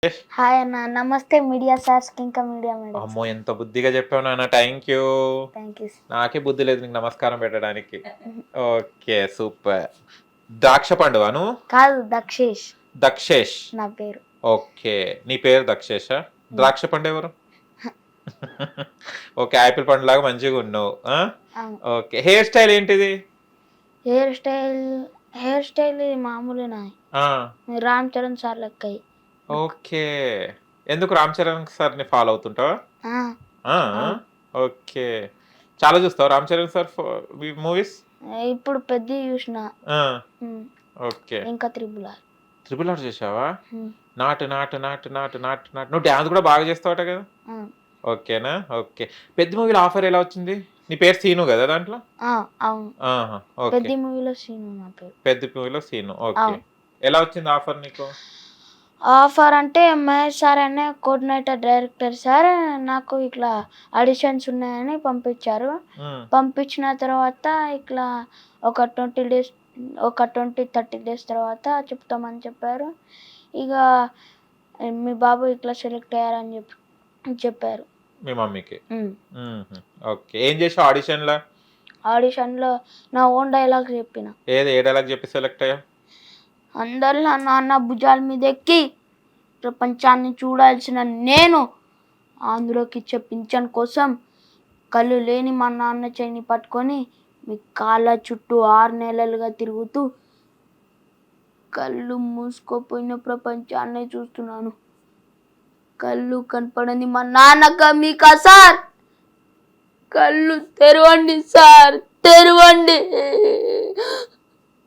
Hi అన్న. నమస్తే media సార్స్‌కి ఇంకా మీడియా మేడమ్స్. అమ్మో! ఎంత బుద్ధిగా చెప్పావు నాన్న. థాంక్యూ. Thank you. నాకే బుద్ధి లేదు నీకు నమస్కారం పెట్టడానికి. ఓకే. సూపర్. ద్రాక్ష పండువా నువ్వు? కాదు దక్షేష్ దక్షేష్. నా పేరు. ఓకే. నీ పేరు దక్షేషా? ద్రాక్ష పండు ఎవరు? ఓకే. యాపిల్ పండులాగా మంచిగా ఉన్నావు. అవును. ఓకే. హెయిర్ స్టైల్ ఏంటిది? హెయిర్ స్టైల్ ఇది మామూలేనా? ఆ! రామ్ చరణ్ సార్ లెక్కయి. ఓకే. ఎందుకు రామ్ చరణ్ సార్‌ని ఫాలో అవుతుంటావా? ఆ, ఆ! ఓకే. చాలా చూస్తావా రామ్ చరణ్ సార్ మూవీస్? ఇప్పుడు పెద్ద చూసిన. ఆ! ఉమ్, ఓకే. ఇంకా త్రిబుల్ ఆర్. ట్రిపుల్ ఆర్ చేసావా? ఉమ్, నాటు నాటు నాటు నాటు నాటు నాటు నువ్వు డ్యాన్స్ కూడా బాగా చేస్తావట కదా? ఆ, ఓకేనా? ఓకే. పెద్ద మూవీలో ఆఫర్ ఎలా వచ్చింది? నీ పేరు సీను కదా దాంట్లో? ఆ, అవును. ఆహా! ఓకే. పెద్ద మూవీలో సీను నా పేరు. పెద్ద మూవీలో సీను. ఓకే. అవును. ఎలా వచ్చింది ఆఫర్ నీకు? ఆఫర్ అంటే మహేష్ సార్ అనే కోఆర్డినేటర్ డైరెక్టర్ సార్ నాకు ఇట్లా ఆడిషన్స్ ఉన్నాయని పంపించారు. హ్మ్. పంపించిన తర్వాత ఇట్లా ఒక 20 డేస్, ఒక 30 డేస్ తర్వాత చెప్తామని చెప్పారు. ఇక మీ బాబు ఇట్లా సెలెక్ట్ అయ్యారని చెప్పారు. మీ మమ్మీకి. ఉమ్. హుహు. ఓకే. ఏం చేసావు ఆడిషన్‌ల? ఆడిషన్లో నా ఓన్ డైలాగ్ చెప్పిన. ఏ డైలాగ్ చెప్పి సెలెక్ట్ అయ్యావు? అందరు నా నాన్న భుజాల మీద ఎక్కి ప్రపంచాన్ని చూడాల్సిన నేను ఆంధ్రకి ఇచ్చే పింఛన్ కోసం కళ్ళు లేని మా నాన్న చేయిని పట్టుకొని మీ కాళ్ళ చుట్టూ 6 నెలలుగా తిరుగుతూ కళ్ళు మూసుకోపోయిన ప్రపంచాన్ని చూస్తున్నాను. కళ్ళు కనపడని మా నాన్నక మీకా సార్, కళ్ళు తెరవండి సార్, తెరవండి.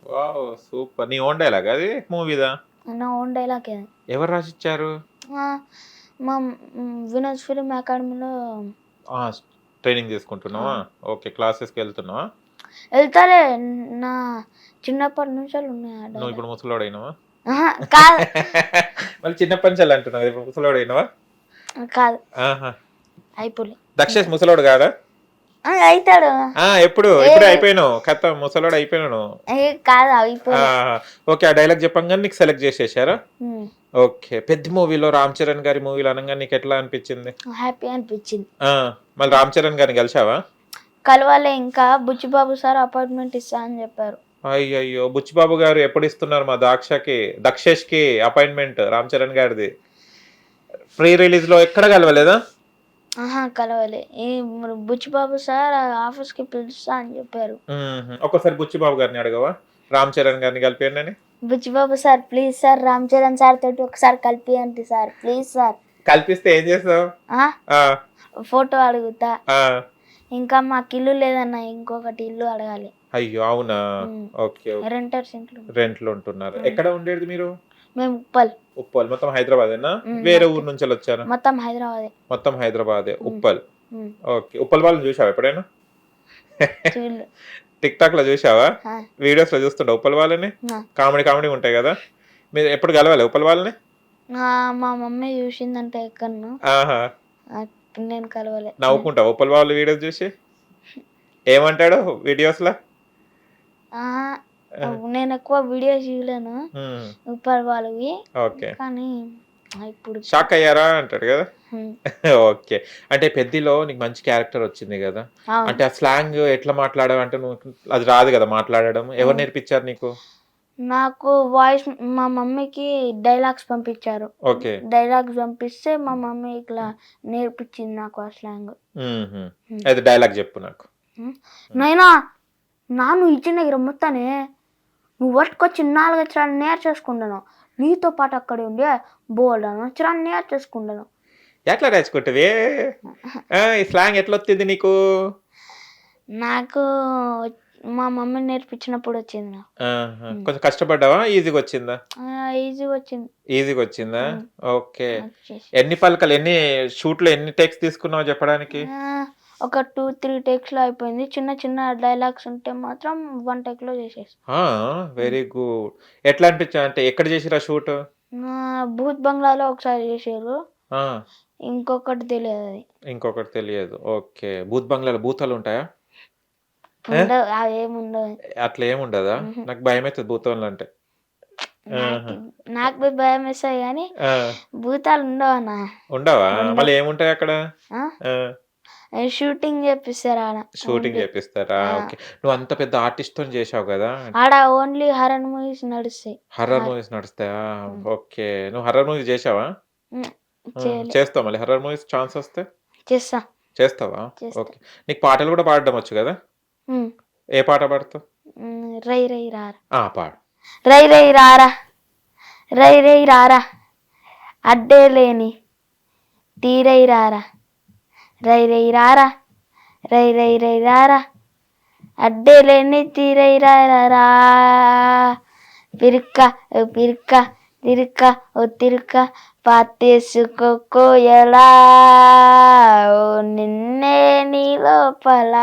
వావ్! సూపర్. నీ ఓన్ డైలాగ్ అది మూవీదా? నా ఓన్ డైలాగ్. ఎవరు రాసిచ్చారు? మా వినోద్ ఫిలిం అకాడమీలో ఆ! ట్రైనింగ్ తీసుకుంటున్నావా? ఓకే. క్లాసెస్‌కి వెళ్తున్నావా? వెళ్తారే. నా చిన్నప్పటి నుంచి ఉన్నాయి ఆ నువ్వు డైలాగ్. ఇప్పుడు ముసలోడైనవా? కాదు మళ్ళీ చిన్నప్పటి నుంచి అలా అంటున్నావు. ఇప్పుడు ముసలోడైనవా? కాదు ఆహా! అయిపోలే. దక్షేష్ ముసలోడు కాడా? అవుతాడు. ఎప్పుడు? ఇప్పుడే అయిపోయినావు. ఖతం ముసలోడు అయిపోయినావు నువ్వు. కాదు అయిపోలే. ఓకే. ఆ డైలాగ్ చెప్పంగానే నీకు సెలెక్ట్ చేసేసారా? ఓకే. పెద్ద మూవీలో రామ్ చరణ్ గారి మూవీలో అనగానే నీకు ఎట్లా అనిపించింది? హ్యాపీ అనిపించింది. మళ్ళీ రామ్ చరణ్ గారిని కలిసావా? కలవాలే. ఇంకా బుచ్చిబాబు సార్ అపాయింట్మెంట్ ఇస్తా అని చెప్పారు. అయ్యయ్యో! బుచ్చిబాబు గారు ఎప్పుడు ఇస్తున్నారు మా దక్షేష్‌కి అపాయింట్మెంట్ రామ్ చరణ్ గారిది? ప్రీ రిలీజ్ లో ఎక్కడ కలవలేదా? కలవాలే. ఈ బుచ్చిబాబు సార్ ఆఫీస్కి పిలుస్తా అని చెప్పారు. ఒక్కసారి బుచ్చిబాబు గారిని అడగవా రామ్ చరణ్ గారిని కలిపేయండి అని? Buchibabu sir please sir, Ram Charan sir తోటి ఒకసారి కలిపియండి సార్, ప్లీజ్ సార్. కల్పిస్తే ఏం చేస్తావు? ఫోటో అడుగుతా. ఆ, ఇంకా మాకు ఇల్లు లేదన్న, ఇంకొకటి ఇల్లు అడగాలి. అయ్యో అవునా? ఓకే. రెంటర్స్ ఇంట్లో. రెంట్లు ఉంటున్నారు. ఎక్కడ ఉండేది మీరు? మేము ఉప్పల్. మొత్తం హైదరాబాదేనా? వేరే ఊరు నుంచి వచ్చారా? మొత్తం హైదరాబాదే. మొత్తం హైదరాబాదే. ఉప్పల్. ఓకే. ఉప్పల్ వాళ్ళని చూసావా ఎప్పుడైనా? టిక్ టాక్ లో చూసావా? వీడియోస్ లో చూస్తుంటా ఉప్పల్ వాళ్ళని. కామెడీ ఉంటాయి కదా. మీరు ఎప్పుడు కలవాలి ఉప్పల్ వాళ్ళని? మా మమ్మీ చూసిందంటే ఎక్కడను. నేను కలవలే. నవ్వుకుంటా ఉప్పల్ వాళ్ళ వీడియోస్ చూసి? ఏమంటాడు వీడియోస్ లో? నేను ఎక్కువ వీడియోస్ చూడలేను ఉప్పల్ వాళ్ళవి. ఓకే. కానీ ఇప్పుడు షాక్ అయ్యారా అంటాడు కదా. ఓకే. అంటే పెద్దిలో నీకు మంచి క్యారెక్టర్ వచ్చింది కదా. అంటే ఆ స్లాంగ్ ఎట్లా మాట్లాడావు అంటే నువ్వు అది రాదు కదా మాట్లాడడం. ఎవరు నేర్పించారు నీకు? నాకు వాయిస్ మా మమ్మీకి డైలాగ్స్ పంపించారు. ఓకే. డైలాగ్స్ పంపిస్తే మా మమ్మీ ఇట్లా నేర్పించింది నాకు ఆ స్లాంగ్. అయితే డైలాగ్ చెప్పు నాకు. నైనా నాను ఇచ్చిన దగ్గర మొత్తానే నువ్వు పట్టుకొచ్చి 4 అక్షరాలు నేర్చేసుకుంటాను. నీతో పాటు అక్కడే ఉండి బోల్డ్ అక్షరాలు నేర్చేసుకుంటాను. ఎట్లా నేర్చుకుంటుంది? ఈ స్లాంగ్ ఎట్లా వచ్చింది నీకు? నాకు మా మమ్మీ నేర్పించినప్పుడు వచ్చింది నాకు. కొంచెం కష్టపడ్డావా? ఈజీగా వచ్చిందా? ఈజీగా వచ్చిందా? ఓకే. ఎన్ని పలకలు ఎన్ని షూట్లో ఎన్ని టేక్స్ తీసుకున్నావు చెప్పడానికి? ఒక 2-3 టేక్స్ లో అయిపోయింది. చిన్న డైలాగ్స్ ఉంటే మాత్రం 1 టేక్ లో చేసేసి. Very good. ఎట్లా అనిపించా అంటే ఎక్కడ చేసిరా షూట్? భూత్ బంగ్లాలో ఒకసారి చేసారు. ఇంకొకటి తెలియదు. ఓకే. భూత్ బంగ్లాలో భూతాలు ఉంటాయా? ఏముండవు. అట్లా ఏముండదా? నాకు భయం అవుతుంది భూతాలు అంటే. నాకు పోయి భయం వేస్తాయి కానీ ఆ, భూతాలు ఉండవు అన్న. ఉండవా? మళ్ళీ ఏముంటాయి అక్కడ? షూటింగ్ చేపిస్తారు ఆడ. షూటింగ్ చేపిస్తారా? ఓకే. నువ్వు అంత పెద్ద ఆర్టిస్ట్ తో చేసావు కదా, ఆడ ఓన్లీ హరర్ మూవీస్ నడుస్తాయి. హర్రర్ మూవీస్ నడుస్తాయా? ఓకే. నువ్వు హర్రర్ మూవీస్ చేసావా? చేస్తావు మళ్ళీ హర్రర్ మూవీస్ ఛాన్స్ వస్తే? చేస్తా. చేస్తావా? ఓకే. నీకు పాటలు కూడా పాడడం వచ్చు కదా? ఏ పాట పాడతావు? రై రై రారా, పాడు. రై రై రారా, రై రై రారా, అడ్డే లేని తీరై రారా, రై రై రారా, రై రై రై రారా, అడ్డే లేని తీరై రారా, పిరుక్క పిరుక్క తిరుక్క ఓ తిరుక్క పాతేసుకోకోయలా, ఓ నిన్నే నీ లోపల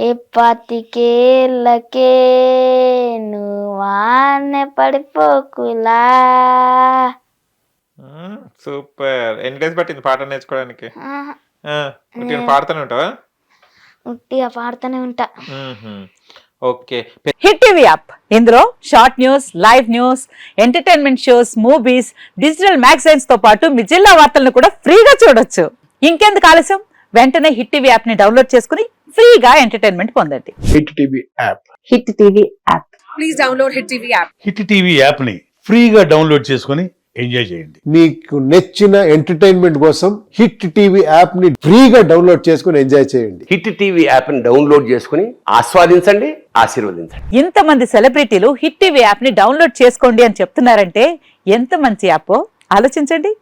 ఏ పాతికేళ్ళకే నువ్వానే పడిపోకులా. సూపర్. ఎన్ని డేస్ పట్టింది పాట నేర్చుకోవడానికి? పాడుతూనే ఉంటావా? ఉట్టిగా పాడుతూనే ఉంటా. ఓకే. హిట్ టీవీ యాప్, ఇందులో short news, live news, entertainment shows, movies, digital magazines తో పాటు మీ జిల్లా వార్తలను కూడా ఫ్రీగా చూడొచ్చు. ఇంకెందుకు ఆలస్యం, వెంటనే హిట్ టీవీ యాప్ ని డౌన్లోడ్ చేసుకుని ఫ్రీగా ఎంటర్టైన్మెంట్ పొందండి. Hit TV app. Hit TV app. Please download hit TV app. Hit TV app ని ఫ్రీగా డౌన్లోడ్ చేసుకొని ఎంజాయ్ చేయండి. మీకు నచ్చిన ఎంటర్టైన్మెంట్ కోసం హిట్ టీవీ యాప్ ని ఫ్రీగా డౌన్లోడ్ చేసుకొని ఎంజాయ్ చేయండి. హిట్ టీవీ యాప్ ని డౌన్లోడ్ చేసుకుని ఆస్వాదించండి, ఆశీర్వదించండి. ఇంతమంది సెలబ్రిటీలు హిట్ టీవీ యాప్ ని డౌన్లోడ్ చేసుకోండి అని చెప్తున్నారంటే ఎంత మంచి యాప్ ఆలోచించండి.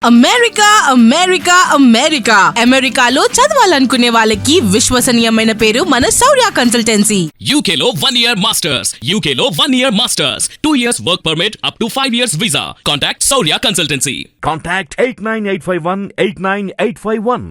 అమెరికా అమెరికా అమెరికా అమెరికాలో చదవాలనుకునే వాళ్ళకి విశ్వసనీయమైన పేరు మన శౌర్య కన్సల్టెన్సీ. UK లో 1 year masters, UK లో 1 year masters, 2 years work permit up to 5 years visa. Contact Saurya Consultancy. Contact 89851 89851.